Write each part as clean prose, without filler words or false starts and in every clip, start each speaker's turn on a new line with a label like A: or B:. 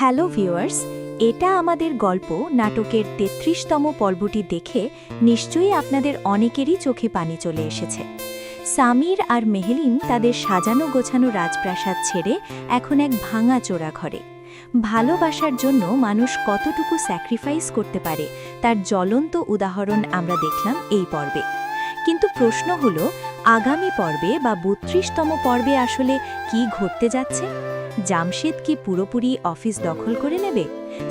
A: Hello viewers, এটা আমাদের গল্প নাটকের ৩৩তম পর্বটি দেখে নিশ্চয়ই আপনাদের অনেকেরই চোখে পানি চলে এসেছে। সামির আর মেহেলিন তাদের সাজানো গোছানো রাজপ্রাসাদ ছেড়ে এখন এক ভাঙাচোরা ঘরে। ভালোবাসার জন্য মানুষ কতটুকু স্যাক্রিফাইস করতে পারে তার জ্বলন্ত উদাহরণ আমরা দেখলাম এই পর্বে। কিন্তু প্রশ্ন হলো, আগামী পর্বে বা ৩২তম পর্বে আসলে কি ঘটতে যাচ্ছে? জামশেদ কি পুরোপুরি অফিস দখল করে নেবে?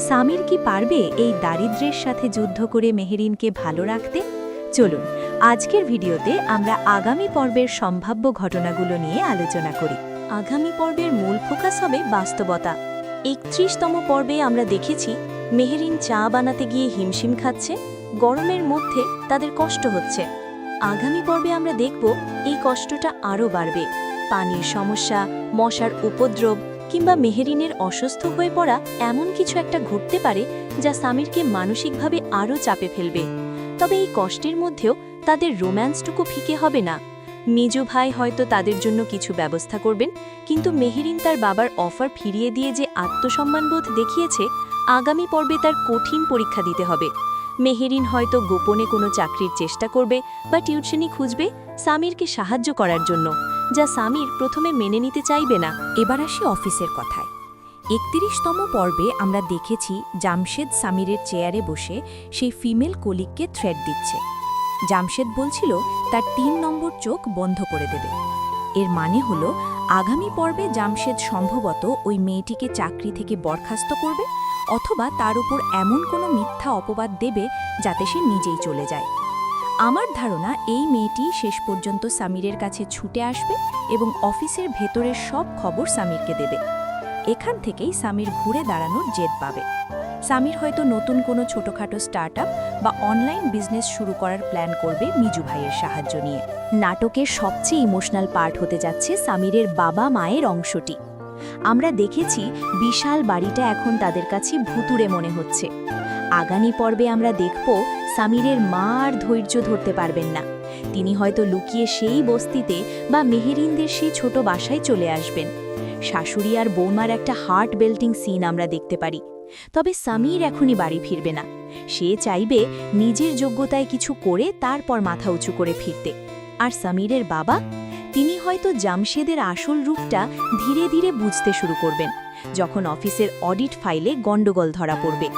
A: সামির কি পারবে এই দারিদ্র্যের সাথে যুদ্ধ করে মেহেরিনকে ভালো রাখতে? চলুন আজকের ভিডিওতে আমরা আগামী পর্বের সম্ভাব্য ঘটনাগুলো নিয়ে আলোচনা করি। আগামী পর্বের মূল ফোকাস হবে বাস্তবতা। ৩১তম পর্বে আমরা দেখেছি মেহেরিন চা বানাতে গিয়ে হিমশিম খাচ্ছে, গরমের মধ্যে তাদের কষ্ট হচ্ছে। আগামী পর্বে আমরা দেখব এই কষ্টটা আরও বাড়বে। পানির সমস্যা, মশার উপদ্রব কিংবা মেহেরিনের অসুস্থ হয়ে পড়া এমন কিছু একটা ঘটতে পারে যা সামিরকে মানসিকভাবে আরও চাপে ফেলবে। তবে এই কষ্টের মধ্যেও তাদের রোম্যান্সটুকু ফিকে হবে না। মেজো ভাই হয়তো তাদের জন্য কিছু ব্যবস্থা করবেন, কিন্তু মেহেরিন তার বাবার অফার ফিরিয়ে দিয়ে যে আত্মসম্মানবোধ দেখিয়েছে, আগামী পর্বে তার কঠিন পরীক্ষা দিতে হবে। মেহেরিন হয়তো গোপনে কোনো চাকরির চেষ্টা করবে বা টিউশনি খুঁজবে সামিরকে সাহায্য করার জন্য, যা সামির প্রথমে মেনে নিতে চাইবে না। এবার আসি অফিসের কথায়। ৩১তম পর্বে আমরা দেখেছি জামশেদ সামিরের চেয়ারে বসে সেই ফিমেল কলিগকে থ্রেট দিচ্ছে। জামশেদ বলছিল তার ৩ নম্বর চোখ বন্ধ করে দেবে। এর মানে হলো আগামী পর্বে জামশেদ সম্ভবত ওই মেয়েটিকে চাকরি থেকে বরখাস্ত করবে, অথবা তার উপর এমন কোনো মিথ্যা অপবাদ দেবে যাতে সে নিজেই চলে যায়। আমার ধারণা এই মেয়েটি শেষ পর্যন্ত সামিরের কাছে ছুটে আসবে এবং অফিসের ভেতরের সব খবর সামিরকে দেবে। এখান থেকেই সামির ঘুরে দাঁড়ানোর জেদ পাবে। সামির হয়তো নতুন কোনো ছোটখাটো স্টার্টআপ বা অনলাইন বিজনেস শুরু করার প্ল্যান করবে মিজু ভাইয়ের সাহায্য নিয়ে। নাটকের সবচেয়ে ইমোশনাল পার্ট হতে যাচ্ছে সামিরের বাবা মায়ের অংশটি। আমরা দেখেছি বিশাল বাড়িটা এখন তাদের কাছে ভুতুড়ে মনে হচ্ছে। আগামী পর্বে আমরা দেখব সামিরের মা আর ধৈর্য ধরতে পারবেন না। তিনি হয়তো লুকিয়ে সেই বস্তিতে বা মেহেরিনদের সেই ছোট বাসায় চলে আসবেন। শাশুড়ি আর বৌমার একটা হার্ট বেল্টিং সিন আমরা দেখতে পারি। তবে সামির এখনই বাড়ি ফিরবে না। সে চাইবে নিজের যোগ্যতায় কিছু করে তারপর মাথা উঁচু করে ফিরতে। আর সামিরের বাবা, তিনি হয়তো জামশেদের আসল রূপটা ধীরে ধীরে বুঝতে শুরু করবেন, যখন অফিসের অডিট ফাইলে গন্ডগোল ধরা পড়বে।